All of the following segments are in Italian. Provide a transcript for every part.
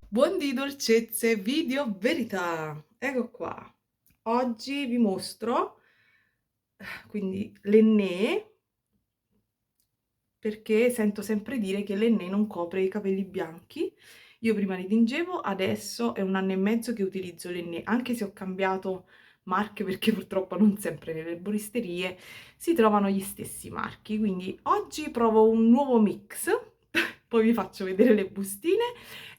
Buondì dolcezze, video verità, ecco qua. Oggi vi mostro quindi l'Ennè, perché sento sempre dire che l'Ennè non copre i capelli bianchi. Io prima li tingevo, adesso è 1 anno e mezzo che utilizzo l'Ennè, anche se ho cambiato marche perché purtroppo non sempre nelle erboristerie si trovano gli stessi marchi. Quindi oggi provo un nuovo mix, poi vi faccio vedere le bustine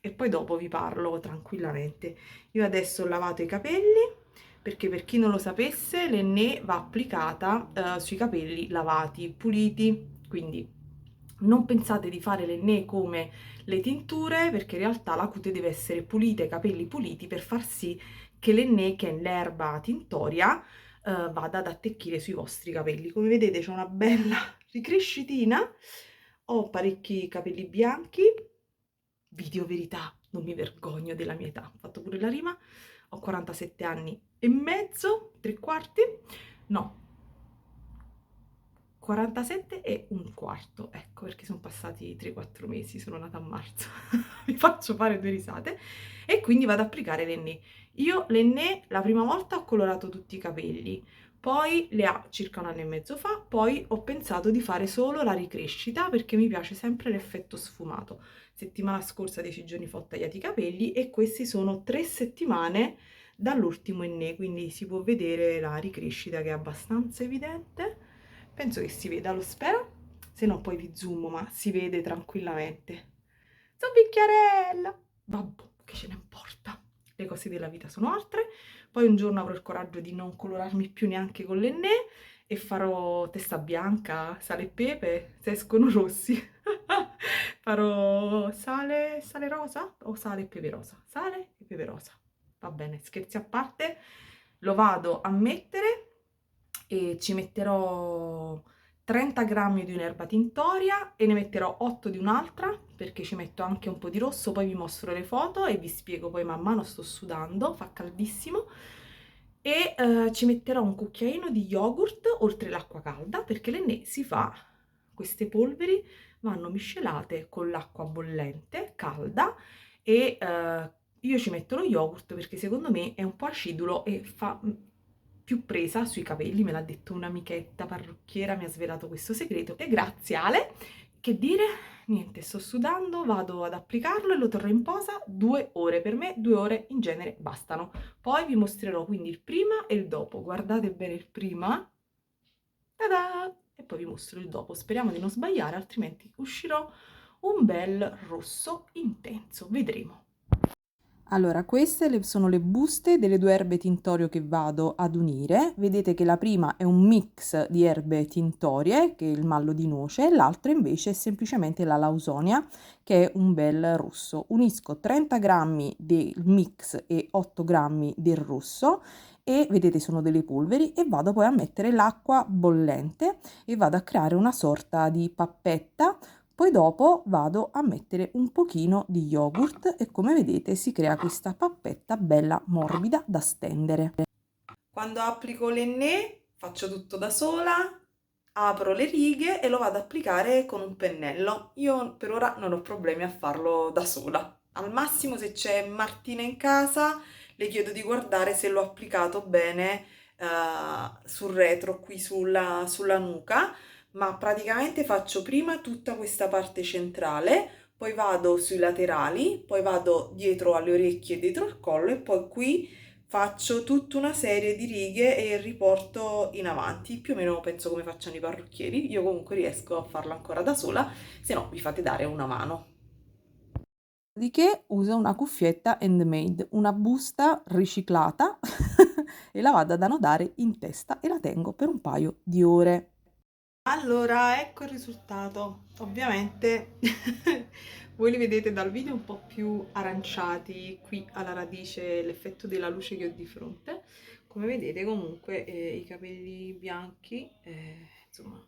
e poi dopo vi parlo tranquillamente. Io adesso ho lavato i capelli perché, per chi non lo sapesse, l'Ennè va applicata sui capelli lavati, puliti, quindi non pensate di fare l'Ennè come le tinture, perché in realtà la cute deve essere pulita, i capelli puliti, per far sì che l'Ennè, che è l'erba tintoria, vada ad attecchire sui vostri capelli. Come vedete c'è una bella ricrescitina, ho parecchi capelli bianchi, video verità, non mi vergogno della mia età, ho fatto pure la rima, ho 47 anni e mezzo, 3/4, no, 47 e un quarto, ecco, perché sono passati 3-4 mesi, sono nata a marzo, vi faccio fare 2 risate, e quindi vado ad applicare l'Ennè. Io l'Ennè la prima volta ho colorato tutti i capelli, poi circa 1 anno e mezzo fa, poi ho pensato di fare solo la ricrescita perché mi piace sempre l'effetto sfumato. Settimana scorsa, 10 giorni fa, ho tagliato i capelli e questi sono 3 settimane dall'ultimo Ennè, quindi si può vedere la ricrescita che è abbastanza evidente. Penso che si veda, lo spero, se no poi vi zoom, ma si vede tranquillamente. Sono bicchiarella! Vabbè, che ce ne importa? Le cose della vita sono altre. Poi un giorno avrò il coraggio di non colorarmi più neanche con l'Ennè e farò testa bianca, sale e pepe, se escono rossi. Farò sale rosa o sale e pepe rosa? Sale e pepe rosa. Va bene, scherzi a parte, lo vado a mettere e ci metterò 30 grammi di un'erba tintoria e ne metterò 8 di un'altra perché ci metto anche un po' di rosso, poi vi mostro le foto e vi spiego poi man mano, sto sudando, fa caldissimo. E ci metterò un cucchiaino di yogurt oltre l'acqua calda perché l'Ennè si fa, queste polveri vanno miscelate con l'acqua bollente, calda, e io ci metto lo yogurt perché secondo me è un po' acidulo e fa più presa sui capelli, me l'ha detto un'amichetta parrucchiera, mi ha svelato questo segreto e grazie Ale. Che dire? Niente, sto sudando, vado ad applicarlo e lo terrò in posa 2 ore, per me 2 ore in genere bastano. Poi vi mostrerò quindi il prima e il dopo, guardate bene il prima, tada! E poi vi mostro il dopo, speriamo di non sbagliare, altrimenti uscirò un bel rosso intenso, vedremo. Allora, queste sono le buste delle 2 erbe tintorio che vado ad unire. Vedete che la prima è un mix di erbe tintorie, che è il mallo di noce, e l'altra invece è semplicemente la lausonia, che è un bel rosso. Unisco 30 grammi del mix e 8 grammi del rosso e vedete sono delle polveri e vado poi a mettere l'acqua bollente e vado a creare una sorta di pappetta. Poi dopo vado a mettere un pochino di yogurt e come vedete si crea questa pappetta bella morbida da stendere. Quando applico l'Ennè faccio tutto da sola, apro le righe e lo vado ad applicare con un pennello. Io per ora non ho problemi a farlo da sola. Al massimo, se c'è Martina in casa, le chiedo di guardare se l'ho applicato bene sul retro, qui sulla nuca, ma praticamente faccio prima tutta questa parte centrale, poi vado sui laterali, poi vado dietro alle orecchie e dietro al collo e poi qui faccio tutta una serie di righe e riporto in avanti, più o meno penso come facciano i parrucchieri. Io comunque riesco a farlo ancora da sola, se no vi fate dare una mano. Dopodiché uso una cuffietta handmade, una busta riciclata e la vado ad annodare in testa e la tengo per un paio di ore. Allora, ecco il risultato. Ovviamente voi li vedete dal video un po' più aranciati, qui alla radice l'effetto della luce che ho di fronte. Come vedete comunque i capelli bianchi, insomma,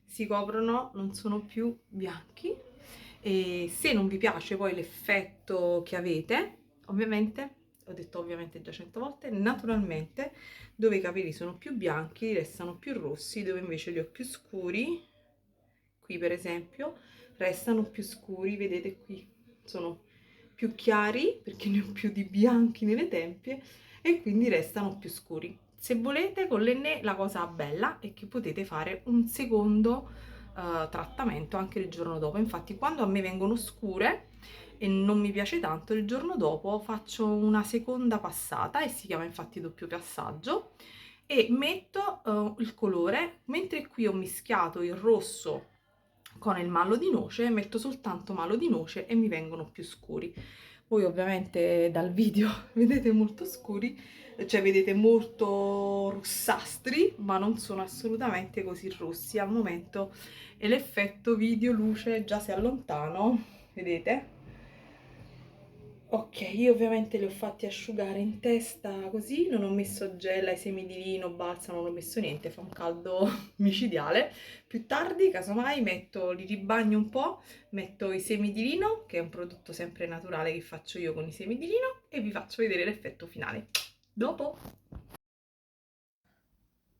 si coprono, non sono più bianchi. E se non vi piace poi l'effetto che avete, ovviamente ho detto ovviamente già 100 volte, naturalmente dove i capelli sono più bianchi restano più rossi, dove invece li ho più scuri, qui per esempio, restano più scuri, vedete qui sono più chiari perché ne ho più di bianchi nelle tempie e quindi restano più scuri. Se volete con l'Ennè la cosa bella è che potete fare un secondo trattamento anche il giorno dopo. Infatti quando a me vengono scure e non mi piace tanto, il giorno dopo faccio una seconda passata e si chiama infatti doppio passaggio e metto il colore, mentre qui ho mischiato il rosso con il mallo di noce, metto soltanto mallo di noce e mi vengono più scuri. Voi ovviamente dal video vedete molto scuri, cioè vedete molto rossastri, ma non sono assolutamente così rossi al momento e l'effetto video luce già si allontano, vedete? Ok, io ovviamente li ho fatti asciugare in testa così, non ho messo gel ai semi di lino, balsamo, non ho messo niente, fa un caldo micidiale. Più tardi, casomai, li ribagno un po', metto i semi di lino, che è un prodotto sempre naturale che faccio io con i semi di lino, e vi faccio vedere l'effetto finale. Dopo!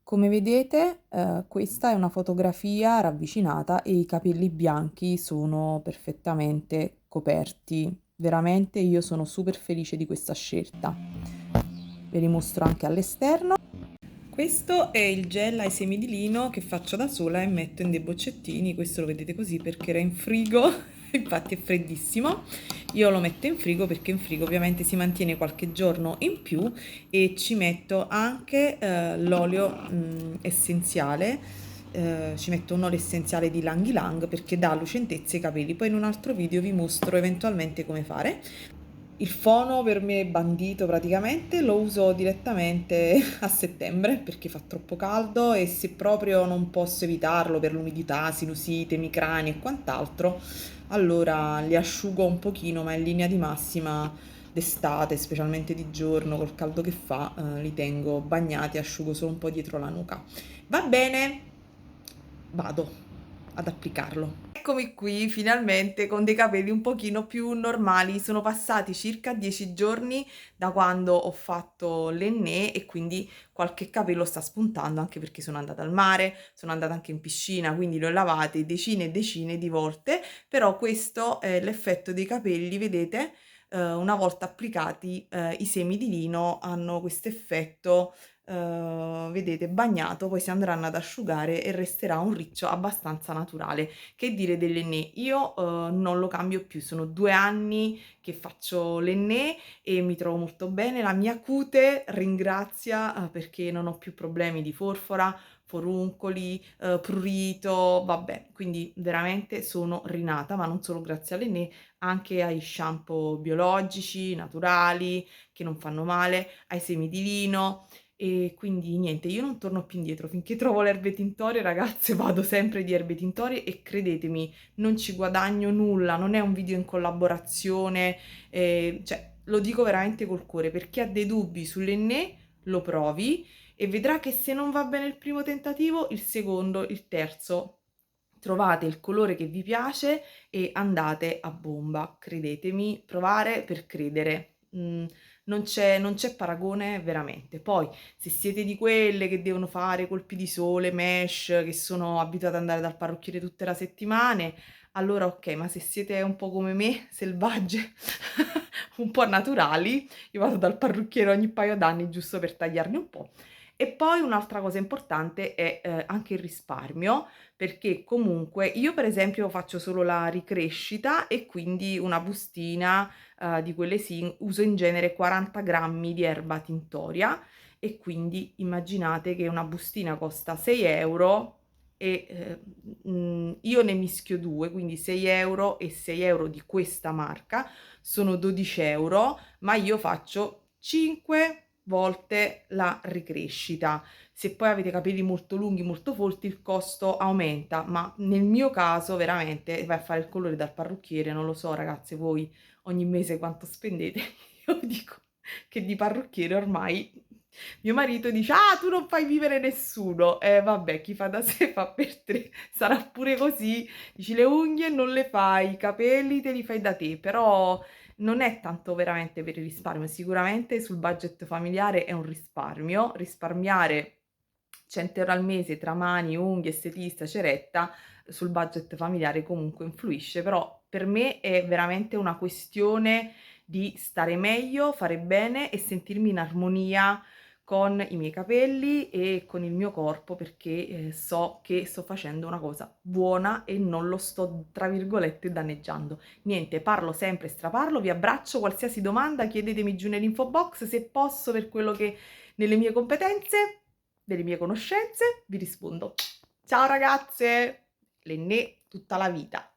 Come vedete, questa è una fotografia ravvicinata e i capelli bianchi sono perfettamente coperti. Veramente io sono super felice di questa scelta. Ve li mostro anche all'esterno. Questo è il gel ai semi di lino che faccio da sola e metto in dei boccettini. Questo lo vedete così perché era in frigo, infatti è freddissimo. Io lo metto in frigo perché in frigo ovviamente si mantiene qualche giorno in più e ci metto anche l'olio essenziale. Ci metto un olio essenziale di Lang Ylang perché dà lucentezza ai capelli. Poi in un altro video vi mostro eventualmente come fare. Il fono per me è bandito praticamente, lo uso direttamente a settembre perché fa troppo caldo e se proprio non posso evitarlo per l'umidità, sinusite, emicrani e quant'altro, allora li asciugo un pochino, ma in linea di massima d'estate, specialmente di giorno col caldo che fa, li tengo bagnati, asciugo solo un po' dietro la nuca. Va bene, vado ad applicarlo. Eccomi qui finalmente con dei capelli un pochino più normali. Sono passati circa 10 giorni da quando ho fatto l'Ennè e quindi qualche capello sta spuntando anche perché sono andata al mare, sono andata anche in piscina, quindi li ho lavati decine e decine di volte, però questo è l'effetto dei capelli, vedete? Una volta applicati i semi di lino hanno questo effetto vedete bagnato, poi si andranno ad asciugare e resterà un riccio abbastanza naturale. Che dire dell'Ennè? Io non lo cambio più, sono 2 anni che faccio l'Ennè e mi trovo molto bene, la mia cute ringrazia perché non ho più problemi di forfora, foruncoli, prurito, vabbè, quindi veramente sono rinata, ma non solo grazie all'Ennè, anche ai shampoo biologici, naturali, che non fanno male, ai semi di lino. E quindi niente, io non torno più indietro, finché trovo le erbe tintorie, ragazze, vado sempre di erbe tintorie e credetemi, non ci guadagno nulla, non è un video in collaborazione, cioè lo dico veramente col cuore, per chi ha dei dubbi sull'Ennè lo provi e vedrà che se non va bene il primo tentativo, il secondo, il terzo, trovate il colore che vi piace e andate a bomba, credetemi, provare per credere. Non c'è paragone veramente. Poi, se siete di quelle che devono fare colpi di sole, mesh, che sono abituate ad andare dal parrucchiere tutte le settimane, allora ok, ma se siete un po' come me, selvagge, un po' naturali, io vado dal parrucchiere ogni paio d'anni giusto per tagliarne un po'. E poi un'altra cosa importante è anche il risparmio, perché comunque io per esempio faccio solo la ricrescita e quindi una bustina di quelle sì, uso in genere 40 grammi di erba tintoria e quindi immaginate che una bustina costa 6 euro e io ne mischio due, quindi 6 euro e 6 euro di questa marca sono 12 euro, ma io faccio 5 volte la ricrescita. Se poi avete capelli molto lunghi, molto folti, il costo aumenta, ma nel mio caso veramente vai a fare il colore dal parrucchiere, non lo so ragazze, voi ogni mese quanto spendete? Io vi dico che di parrucchiere ormai mio marito dice, ah, tu non fai vivere nessuno. E vabbè, chi fa da sé fa per tre, sarà pure così. Dici, le unghie non le fai, i capelli te li fai da te, però non è tanto veramente per il risparmio, sicuramente sul budget familiare è un risparmio, risparmiare 100 € al mese tra mani, unghie, estetista, ceretta, sul budget familiare comunque influisce, però per me è veramente una questione di stare meglio, fare bene e sentirmi in armonia con i miei capelli e con il mio corpo perché, so che sto facendo una cosa buona e non lo sto, tra virgolette, "danneggiando". Niente, parlo sempre, straparlo, vi abbraccio, qualsiasi domanda chiedetemi giù nell'info box, se posso per quello che nelle mie competenze, delle mie conoscenze, vi rispondo. Ciao ragazze! Lennè tutta la vita.